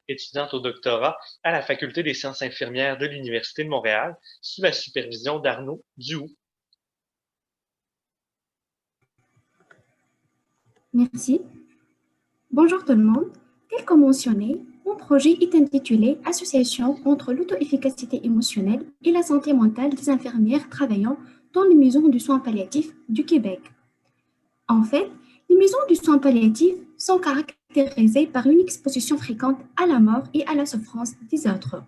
étudiante au doctorat à la Faculté des sciences infirmières de l'Université de Montréal, sous la supervision d'Arnaud Duhoux. Merci. Bonjour tout le monde. Tel que mentionné, mon projet est intitulé Association entre l'auto-efficacité émotionnelle et la santé mentale des infirmières travaillant dans les maisons de soins palliatifs du Québec. En fait, les maisons de soins palliatifs sont caractérisées par une exposition fréquente à la mort et à la souffrance des autres.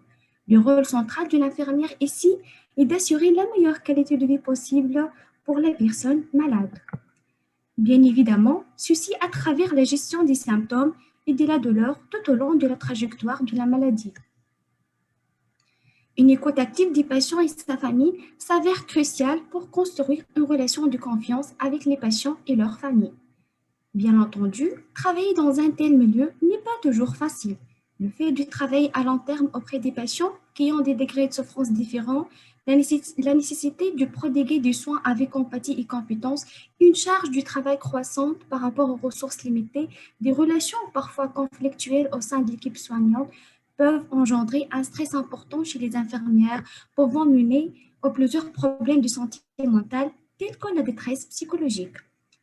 Le rôle central de l'infirmière ici est d'assurer la meilleure qualité de vie possible pour les personnes malades. Bien évidemment, ceci à travers la gestion des symptômes et de la douleur tout au long de la trajectoire de la maladie. Une écoute active des patients et sa famille s'avère cruciale pour construire une relation de confiance avec les patients et leurs familles. Bien entendu, travailler dans un tel milieu n'est pas toujours facile. Le fait de travailler à long terme auprès des patients qui ont des degrés de souffrance différents, la nécessité de prodiguer des soins avec empathie et compétence, une charge du travail croissante par rapport aux ressources limitées, des relations parfois conflictuelles au sein de l'équipe soignante peuvent engendrer un stress important chez les infirmières, pouvant mener à plusieurs problèmes de santé mentale tels que la détresse psychologique.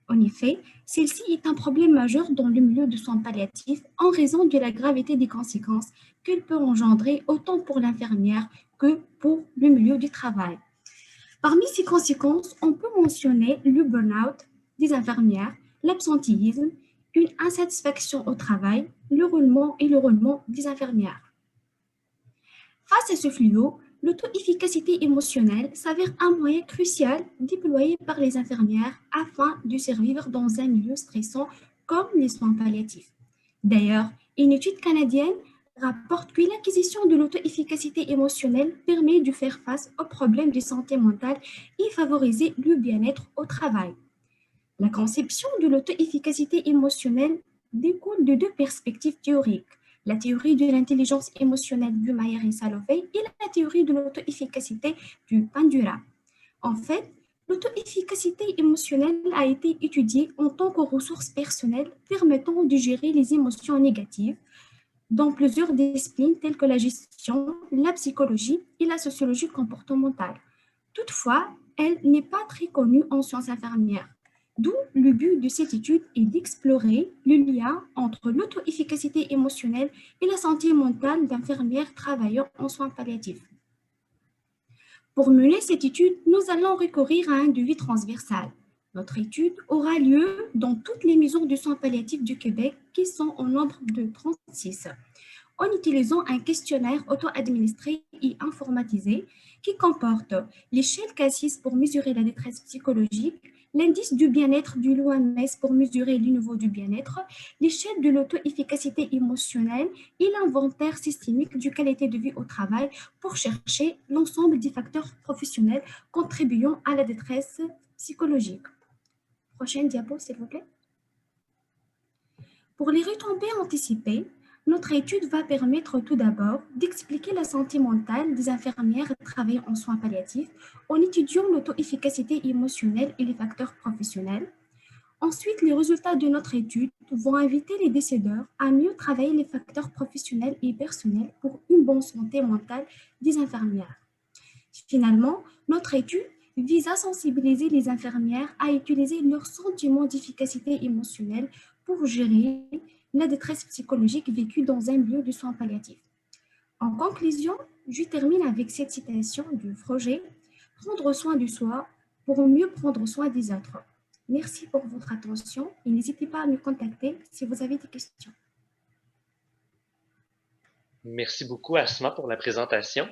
En effet, celle-ci est un problème majeur dans le milieu de soins palliatifs en raison de la gravité des conséquences qu'elle peut engendrer autant pour l'infirmière que pour le milieu du travail. Parmi ces conséquences, on peut mentionner le burn-out des infirmières, l'absentéisme, une insatisfaction au travail, le roulement des infirmières. Face à ce fléau, l'auto-efficacité émotionnelle s'avère un moyen crucial déployé par les infirmières afin de survivre dans un milieu stressant comme les soins palliatifs. D'ailleurs, une étude canadienne rapporte que l'acquisition de l'auto-efficacité émotionnelle permet de faire face aux problèmes de santé mentale et favoriser le bien-être au travail. La conception de l'auto-efficacité émotionnelle découle de deux perspectives théoriques, la théorie de l'intelligence émotionnelle du Mayer et Salovey et la théorie de l'auto-efficacité du Bandura. En fait, l'auto-efficacité émotionnelle a été étudiée en tant que ressource personnelle permettant de gérer les émotions négatives dans plusieurs disciplines telles que la gestion, la psychologie et la sociologie comportementale. Toutefois, elle n'est pas très connue en sciences infirmières. D'où le but de cette étude est d'explorer le lien entre l'auto-efficacité émotionnelle et la santé mentale d'infirmières travaillant en soins palliatifs. Pour mener cette étude, nous allons recourir à un devis transversal. Notre étude aura lieu dans toutes les maisons de soins palliatifs du Québec, qui sont au nombre de 36, en utilisant un questionnaire auto-administré et informatisé qui comporte l'échelle CASIS pour mesurer la détresse psychologique, l'indice du bien-être du l'OMS pour mesurer le niveau du bien-être, l'échelle de l'auto-efficacité émotionnelle et l'inventaire systémique du qualité de vie au travail pour chercher l'ensemble des facteurs professionnels contribuant à la détresse psychologique. Prochaine diapo, s'il vous plaît. Pour les retombées anticipées, notre étude va permettre tout d'abord d'expliquer la santé mentale des infirmières travaillant en soins palliatifs en étudiant l'auto-efficacité émotionnelle et les facteurs professionnels. Ensuite, les résultats de notre étude vont inviter les décideurs à mieux travailler les facteurs professionnels et personnels pour une bonne santé mentale des infirmières. Finalement, notre étude vise à sensibiliser les infirmières à utiliser leur sentiment d'efficacité émotionnelle pour gérer la détresse psychologique vécue dans un lieu de soins palliatifs. En conclusion, je termine avec cette citation du projet « Prendre soin de soi pour mieux prendre soin des autres ». Merci pour votre attention et n'hésitez pas à me contacter si vous avez des questions. Merci beaucoup, Asma, pour la présentation.